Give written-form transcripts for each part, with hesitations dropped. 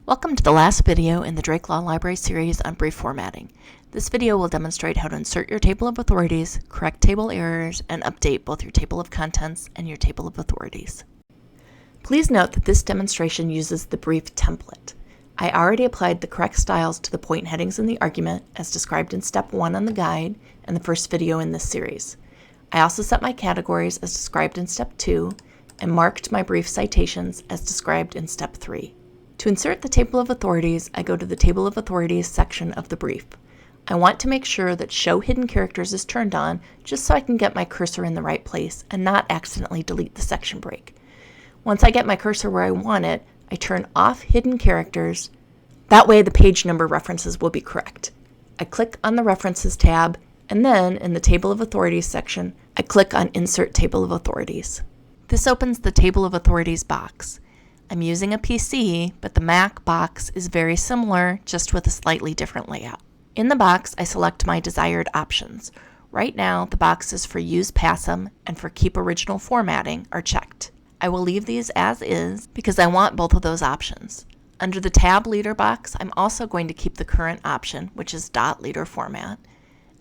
Welcome to the last video in the Drake Law Library series on brief formatting. This video will demonstrate how to insert your table of authorities, correct table errors, and update both your table of contents and your table of authorities. Please note that this demonstration uses the brief template. I already applied the correct styles to the point headings in the argument as described in step 1 on the guide and the first video in this series. I also set my categories as described in step 2 and marked my brief citations as described in step 3. To insert the table of authorities, I go to the Table of Authorities section of the brief. I want to make sure that Show Hidden Characters is turned on just so I can get my cursor in the right place and not accidentally delete the section break. Once I get my cursor where I want it, I turn off Hidden Characters. That way the page number references will be correct. I click on the References tab, and then in the Table of Authorities section, I click on Insert Table of Authorities. This opens the Table of Authorities box. I'm using a PC, but the Mac box is very similar, just with a slightly different layout. In the box, I select my desired options. Right now, the boxes for Use PASM and for Keep Original Formatting are checked. I will leave these as is because I want both of those options. Under the Tab Leader box, I'm also going to keep the current option, which is .leader format.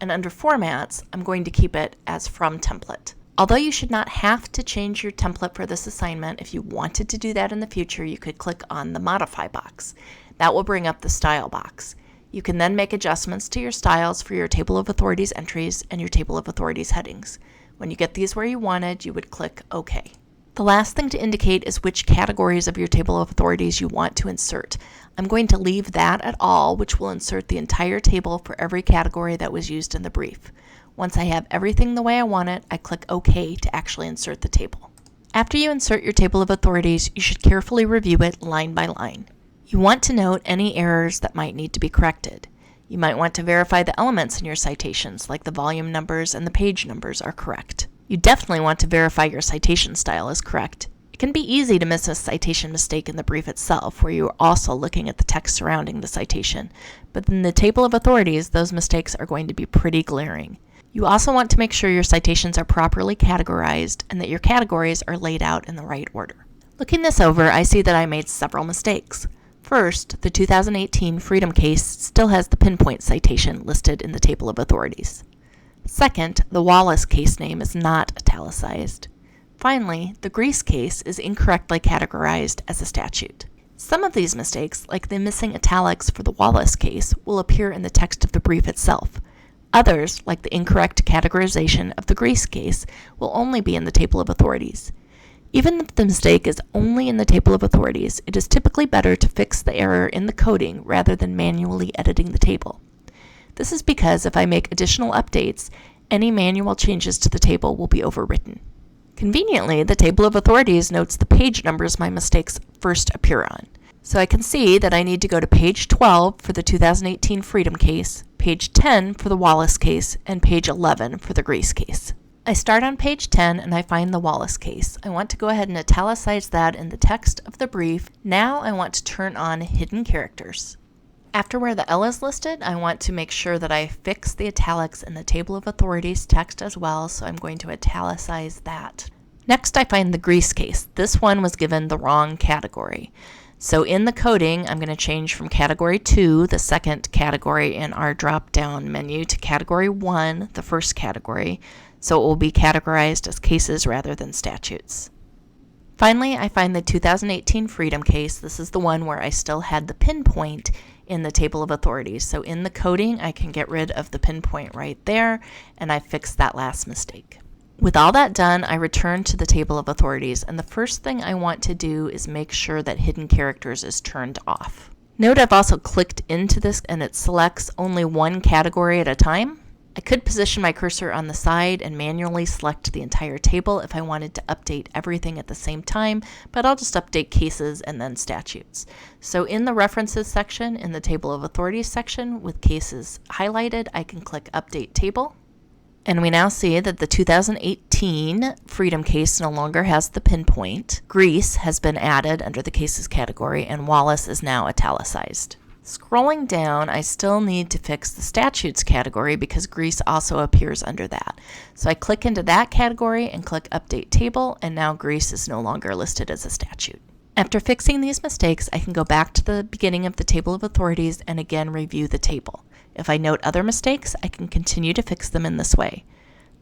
And under Formats, I'm going to keep it as From Template. Although you should not have to change your template for this assignment, if you wanted to do that in the future, you could click on the Modify box. That will bring up the Style box. You can then make adjustments to your styles for your Table of Authorities entries and your Table of Authorities headings. When you get these where you wanted, you would click OK. The last thing to indicate is which categories of your Table of Authorities you want to insert. I'm going to leave that at all, which will insert the entire table for every category that was used in the brief. Once I have everything the way I want it, I click OK to actually insert the table. After you insert your Table of Authorities, you should carefully review it line by line. You want to note any errors that might need to be corrected. You might want to verify the elements in your citations, like the volume numbers and the page numbers are correct. You definitely want to verify your citation style is correct. It can be easy to miss a citation mistake in the brief itself, where you are also looking at the text surrounding the citation, but in the Table of Authorities, those mistakes are going to be pretty glaring. You also want to make sure your citations are properly categorized and that your categories are laid out in the right order. Looking this over, I see that I made several mistakes. First, the 2018 Freedom case still has the pinpoint citation listed in the Table of Authorities. Second, the Wallace case name is not italicized. Finally, the Grease case is incorrectly categorized as a statute. Some of these mistakes, like the missing italics for the Wallace case, will appear in the text of the brief itself. Others, like the incorrect categorization of the Grease case, will only be in the Table of Authorities. Even if the mistake is only in the Table of Authorities, it is typically better to fix the error in the coding rather than manually editing the table. This is because if I make additional updates, any manual changes to the table will be overwritten. Conveniently, the Table of Authorities notes the page numbers my mistakes first appear on. So I can see that I need to go to page 12 for the 2018 Freedom case, page 10 for the Wallace case, and page 11 for the Grease case. I start on page 10 and I find the Wallace case. I want to go ahead and italicize that in the text of the brief. Now I want to turn on hidden characters. After where the L is listed, I want to make sure that I fix the italics in the Table of Authorities text as well, so I'm going to italicize that. Next, I find the Grease case. This one was given the wrong category. So in the coding, I'm going to change from category 2, the second category in our drop-down menu, to category 1, the first category, so it will be categorized as cases rather than statutes. Finally, I find the 2018 Freedom case. This is the one where I still had the pinpoint in the Table of Authorities. So in the coding, I can get rid of the pinpoint right there, and I fixed that last mistake. With all that done, I return to the Table of Authorities, and the first thing I want to do is make sure that hidden characters is turned off. Note I've also clicked into this and it selects only one category at a time. I could position my cursor on the side and manually select the entire table if I wanted to update everything at the same time, but I'll just update cases and then statutes. So in the References section, in the Table of Authorities section, with cases highlighted, I can click Update Table. And we now see that the 2018 Freedom case no longer has the pinpoint. Grease has been added under the cases category, and Wallace is now italicized. Scrolling down, I still need to fix the statutes category because Grease also appears under that. So I click into that category and click Update Table, and now Grease is no longer listed as a statute. After fixing these mistakes, I can go back to the beginning of the table of authorities and again review the table. If I note other mistakes, I can continue to fix them in this way.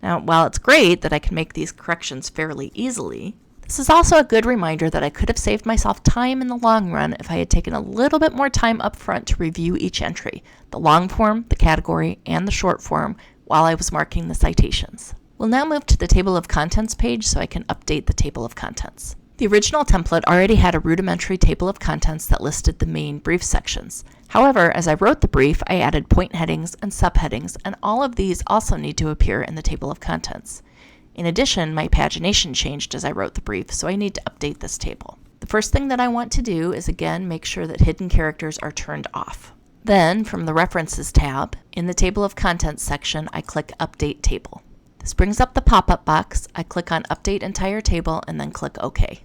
Now, while it's great that I can make these corrections fairly easily, this is also a good reminder that I could have saved myself time in the long run if I had taken a little bit more time up front to review each entry, the long form, the category, and the short form, while I was marking the citations. We'll now move to the table of contents page so I can update the table of contents. The original template already had a rudimentary table of contents that listed the main brief sections. However, as I wrote the brief, I added point headings and subheadings, and all of these also need to appear in the table of contents. In addition, my pagination changed as I wrote the brief, so I need to update this table. The first thing that I want to do is again make sure that hidden characters are turned off. Then, from the References tab, in the Table of Contents section, I click Update Table. This brings up the pop-up box. I click on Update Entire Table and then click OK.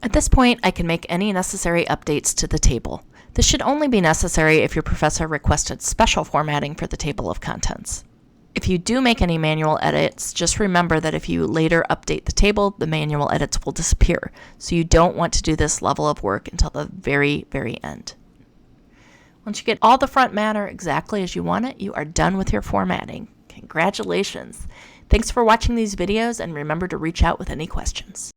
At this point, I can make any necessary updates to the table. This should only be necessary if your professor requested special formatting for the table of contents. If you do make any manual edits, just remember that if you later update the table, the manual edits will disappear. So you don't want to do this level of work until the very, very end. Once you get all the front matter exactly as you want it, you are done with your formatting. Congratulations! Thanks for watching these videos, and remember to reach out with any questions.